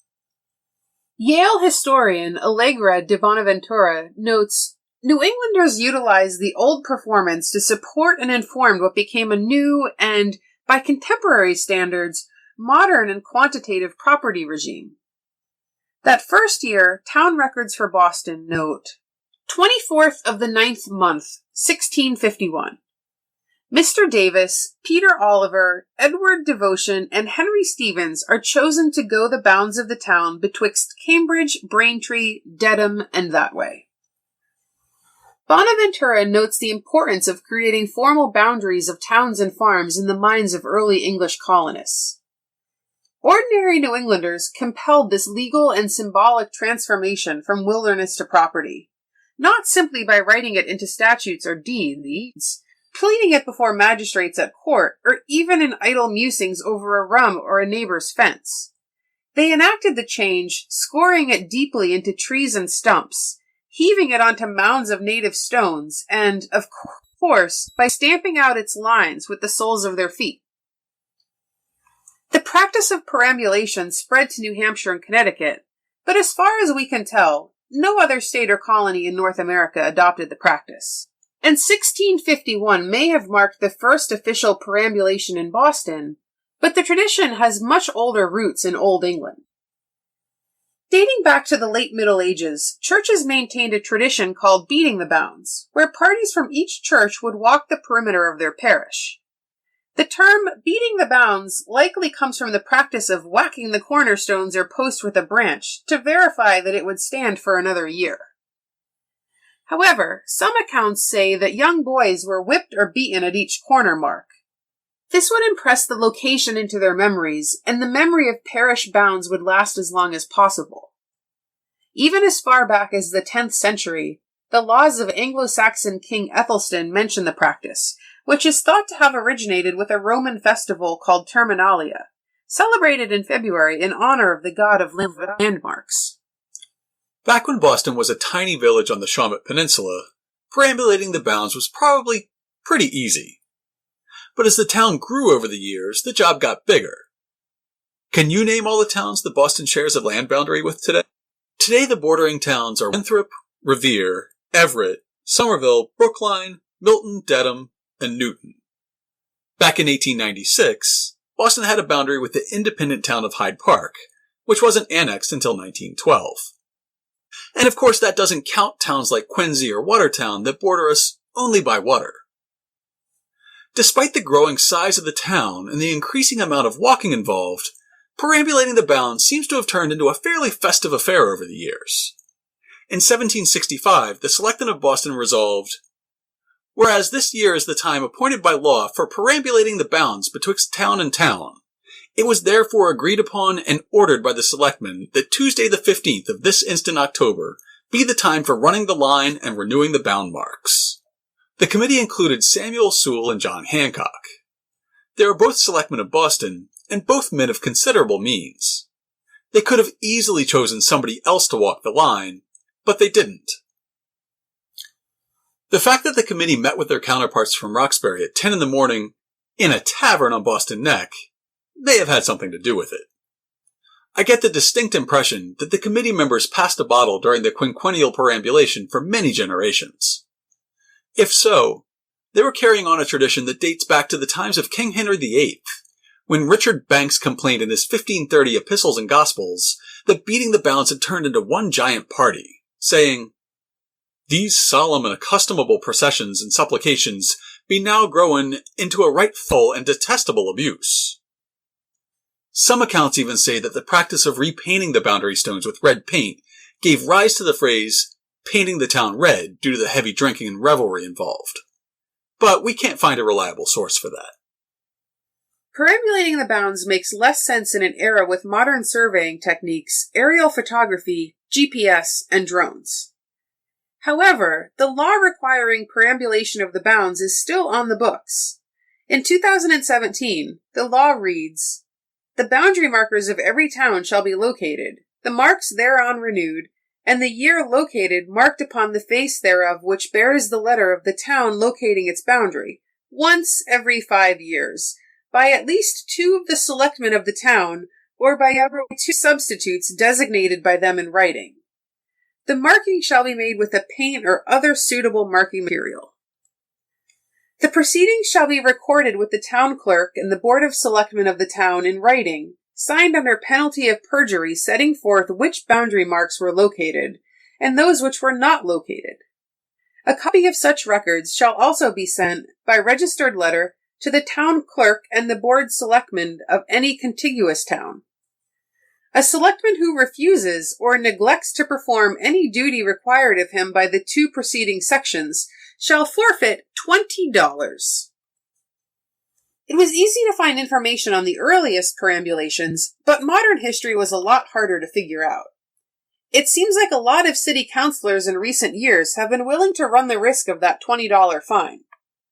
Yale historian Allegra de Bonaventura notes, New Englanders utilized the old performance to support and inform what became a new and, by contemporary standards, modern and quantitative property regime. That first year, town records for Boston note, 24th of the 9th month, 1651. Mr. Davis, Peter Oliver, Edward Devotion, and Henry Stevens are chosen to go the bounds of the town betwixt Cambridge, Braintree, Dedham, and that way. Bonaventura notes the importance of creating formal boundaries of towns and farms in the minds of early English colonists. Ordinary New Englanders compelled this legal and symbolic transformation from wilderness to property, not simply by writing it into statutes or deeds, pleading it before magistrates at court, or even in idle musings over a rum or a neighbor's fence. They enacted the change, scoring it deeply into trees and stumps, heaving it onto mounds of native stones, and, of course, by stamping out its lines with the soles of their feet. The practice of perambulation spread to New Hampshire and Connecticut, but as far as we can tell, no other state or colony in North America adopted the practice. And 1651 may have marked the first official perambulation in Boston, but the tradition has much older roots in Old England. Dating back to the late Middle Ages, churches maintained a tradition called beating the bounds, where parties from each church would walk the perimeter of their parish. The term beating the bounds likely comes from the practice of whacking the cornerstones or post with a branch to verify that it would stand for another year. However, some accounts say that young boys were whipped or beaten at each corner mark. This would impress the location into their memories, and the memory of parish bounds would last as long as possible. Even as far back as the 10th century, the laws of Anglo-Saxon King Ethelstan mention the practice, which is thought to have originated with a Roman festival called Terminalia, celebrated in February in honor of the god of landmarks. Back when Boston was a tiny village on the Shawmut Peninsula, perambulating the bounds was probably pretty easy. But as the town grew over the years, the job got bigger. Can you name all the towns that Boston shares a land boundary with today? Today the bordering towns are Winthrop, Revere, Everett, Somerville, Brookline, Milton, Dedham, and Newton. Back in 1896, Boston had a boundary with the independent town of Hyde Park, which wasn't annexed until 1912. And of course that doesn't count towns like Quincy or Watertown that border us only by water. Despite the growing size of the town and the increasing amount of walking involved, perambulating the bounds seems to have turned into a fairly festive affair over the years. In 1765, the Selectmen of Boston resolved, "Whereas this year is the time appointed by law for perambulating the bounds betwixt town and town, it was therefore agreed upon and ordered by the Selectmen that Tuesday the 15th of this instant October be the time for running the line and renewing the bound marks." The committee included Samuel Sewell and John Hancock. They were both Selectmen of Boston, and both men of considerable means. They could have easily chosen somebody else to walk the line, but they didn't. The fact that the committee met with their counterparts from Roxbury at 10 in the morning in a tavern on Boston Neck may have had something to do with it. I get the distinct impression that the committee members passed a bottle during the quinquennial perambulation for many generations. If so, they were carrying on a tradition that dates back to the times of King Henry VIII, when Richard Banks complained in his 1530 Epistles and Gospels that beating the bounds had turned into one giant party, saying, "These solemn and accustomable processions and supplications be now grown into a right full and detestable abuse." Some accounts even say that the practice of repainting the boundary stones with red paint gave rise to the phrase, "painting the town red," due to the heavy drinking and revelry involved. But we can't find a reliable source for that. Perambulating the bounds makes less sense in an era with modern surveying techniques, aerial photography, GPS, and drones. However, the law requiring perambulation of the bounds is still on the books. In 2017, the law reads, "The boundary markers of every town shall be located, the marks thereon renewed, and the year located marked upon the face thereof which bears the letter of the town locating its boundary, once every 5 years, by at least 2 of the selectmen of the town, or by every 2 substitutes designated by them in writing. The marking shall be made with a paint or other suitable marking material. The proceedings shall be recorded with the town clerk and the board of selectmen of the town in writing, signed under penalty of perjury, setting forth which boundary marks were located, and those which were not located. A copy of such records shall also be sent, by registered letter, to the town clerk and the board selectmen of any contiguous town. A selectman who refuses or neglects to perform any duty required of him by the 2 preceding sections shall forfeit $20. It was easy to find information on the earliest perambulations, but modern history was a lot harder to figure out. It seems like a lot of city councilors in recent years have been willing to run the risk of that $20 fine.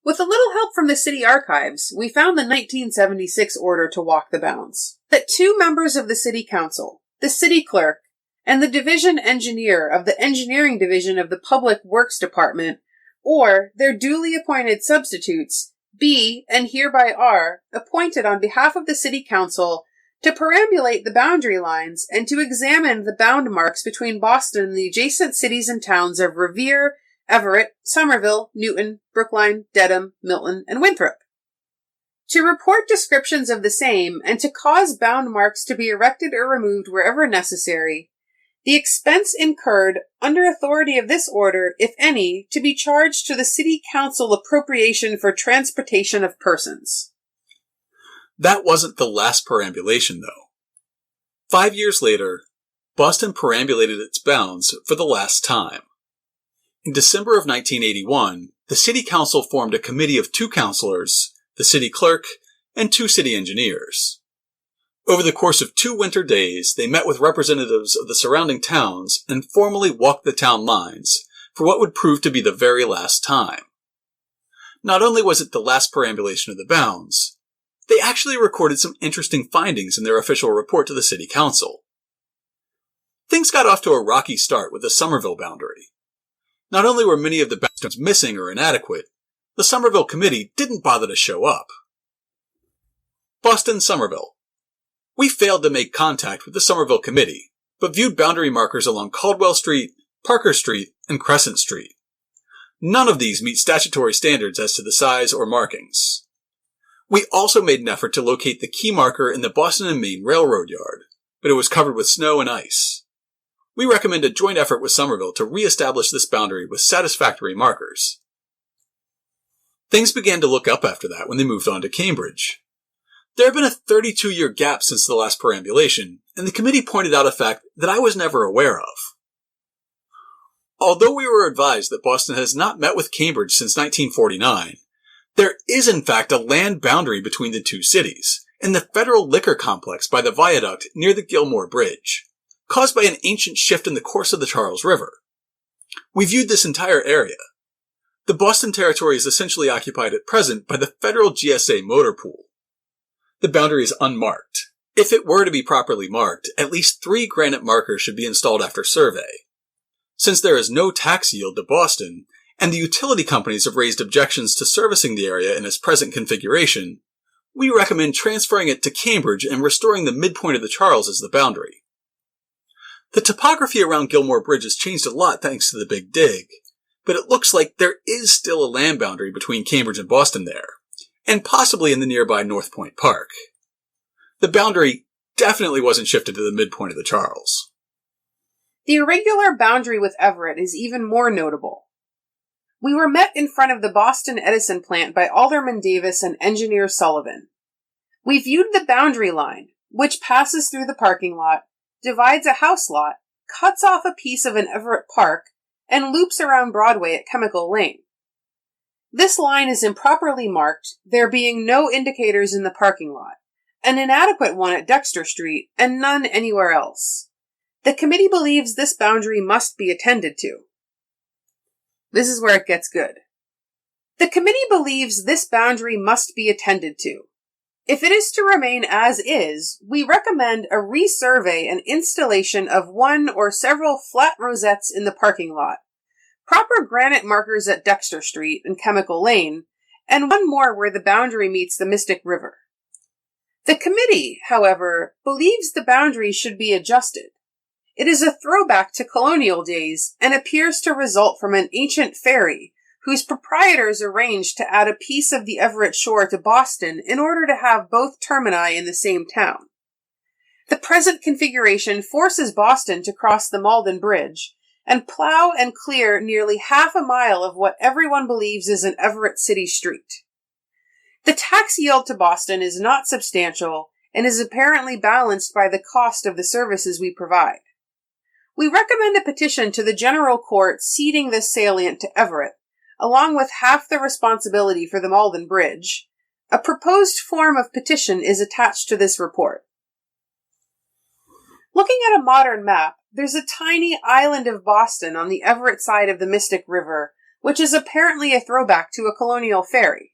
With a little help from the city archives, we found the 1976 order to walk the bounds. That 2 members of the city council, the city clerk, and the division engineer of the engineering division of the Public Works Department, or their duly appointed substitutes, be, and hereby are, appointed on behalf of the city council to perambulate the boundary lines and to examine the bound marks between Boston and the adjacent cities and towns of Revere, Everett, Somerville, Newton, Brookline, Dedham, Milton, and Winthrop. To report descriptions of the same and to cause bound marks to be erected or removed wherever necessary, the expense incurred under authority of this order, if any, to be charged to the city council appropriation for transportation of persons. That wasn't the last perambulation, though. 5 years later, Boston perambulated its bounds for the last time. In December of 1981, the city council formed a committee of 2 councilors, the city clerk, and 2 city engineers. Over the course of 2 winter days, they met with representatives of the surrounding towns and formally walked the town lines for what would prove to be the very last time. Not only was it the last perambulation of the bounds, they actually recorded some interesting findings in their official report to the city council. Things got off to a rocky start with the Somerville boundary. Not only were many of the boundaries missing or inadequate, the Somerville committee didn't bother to show up. Boston, Somerville. We failed to make contact with the Somerville committee, but viewed boundary markers along Caldwell Street, Parker Street, and Crescent Street. None of these meet statutory standards as to the size or markings. We also made an effort to locate the key marker in the Boston and Maine Railroad yard, but it was covered with snow and ice. We recommend a joint effort with Somerville to re-establish this boundary with satisfactory markers. Things began to look up after that when they moved on to Cambridge. There had been a 32-year gap since the last perambulation, and the committee pointed out a fact that I was never aware of. Although we were advised that Boston has not met with Cambridge since 1949, there is in fact a land boundary between the two cities, in the Federal Liquor Complex by the viaduct near the Gilmore Bridge, caused by an ancient shift in the course of the Charles River. We viewed this entire area. The Boston territory is essentially occupied at present by the Federal GSA motor pool. The boundary is unmarked. If it were to be properly marked, at least 3 granite markers should be installed after survey. Since there is no tax yield to Boston, and the utility companies have raised objections to servicing the area in its present configuration, we recommend transferring it to Cambridge and restoring the midpoint of the Charles as the boundary. The topography around Gilmore Bridge has changed a lot thanks to the Big Dig, but it looks like there is still a land boundary between Cambridge and Boston there, and possibly in the nearby North Point Park. The boundary definitely wasn't shifted to the midpoint of the Charles. The irregular boundary with Everett is even more notable. We were met in front of the Boston Edison plant by Alderman Davis and Engineer Sullivan. We viewed the boundary line, which passes through the parking lot, divides a house lot, cuts off a piece of an Everett Park, and loops around Broadway at Chemical Lane. This line is improperly marked, there being no indicators in the parking lot, an inadequate one at Dexter Street, and none anywhere else. The committee believes this boundary must be attended to. This is where it gets good. The committee believes this boundary must be attended to. If it is to remain as is, we recommend a resurvey and installation of one or several flat rosettes in the parking lot, proper granite markers at Dexter Street and Chemical Lane, and one more where the boundary meets the Mystic River. The committee, however, believes the boundary should be adjusted. It is a throwback to colonial days and appears to result from an ancient ferry whose proprietors arranged to add a piece of the Everett shore to Boston in order to have both termini in the same town. The present configuration forces Boston to cross the Malden Bridge and plow and clear nearly half a mile of what everyone believes is an Everett city street. The tax yield to Boston is not substantial and is apparently balanced by the cost of the services we provide. We recommend a petition to the General Court ceding this salient to Everett, along with half the responsibility for the Malden Bridge. A proposed form of petition is attached to this report. Looking at a modern map, there's a tiny island of Boston on the Everett side of the Mystic River, which is apparently a throwback to a colonial ferry.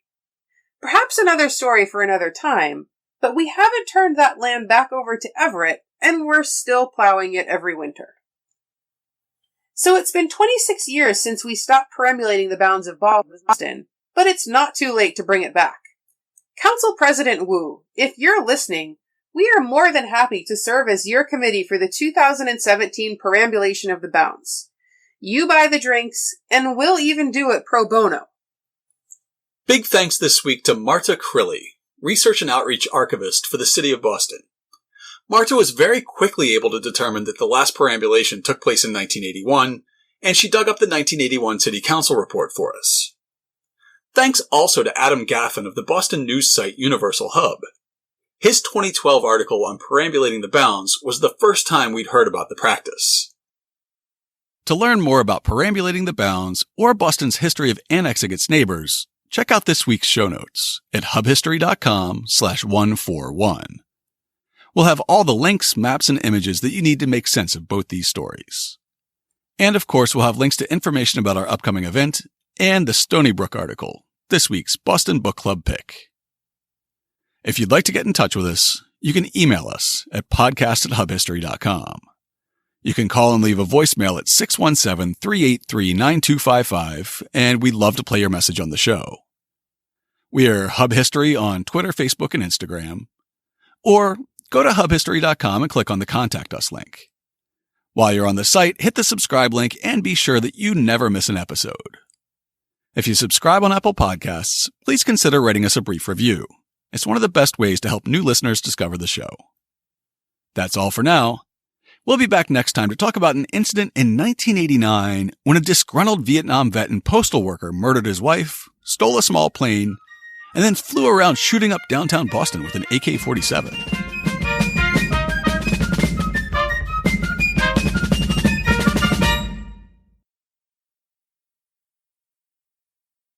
Perhaps another story for another time, but we haven't turned that land back over to Everett, and we're still plowing it every winter. So it's been 26 years since we stopped perambulating the bounds of Boston, but it's not too late to bring it back. Council President Wu, if you're listening, we are more than happy to serve as your committee for the 2017 perambulation of the bounds. You buy the drinks, and we'll even do it pro bono. Big thanks this week to Marta Crilly, Research and Outreach Archivist for the City of Boston. Marta was very quickly able to determine that the last perambulation took place in 1981, and she dug up the 1981 City Council report for us. Thanks also to Adam Gaffin of the Boston news site Universal Hub. His 2012 article on perambulating the bounds was the first time we'd heard about the practice. To learn more about perambulating the bounds or Boston's history of annexing its neighbors, check out this week's show notes at hubhistory.com/141. We'll have all the links, maps, and images that you need to make sense of both these stories. And of course, we'll have links to information about our upcoming event and the Stony Brook article, this week's Boston Book Club pick. If you'd like to get in touch with us, you can email us at podcast@hubhistory.com. You can call and leave a voicemail at 617-383-9255, and we'd love to play your message on the show. We are Hub History on Twitter, Facebook, and Instagram. Or go to hubhistory.com and click on the Contact Us link. While you're on the site, hit the subscribe link and be sure that you never miss an episode. If you subscribe on Apple Podcasts, please consider writing us a brief review. It's one of the best ways to help new listeners discover the show. That's all for now. We'll be back next time to talk about an incident in 1989 when a disgruntled Vietnam vet and postal worker murdered his wife, stole a small plane, and then flew around shooting up downtown Boston with an AK-47.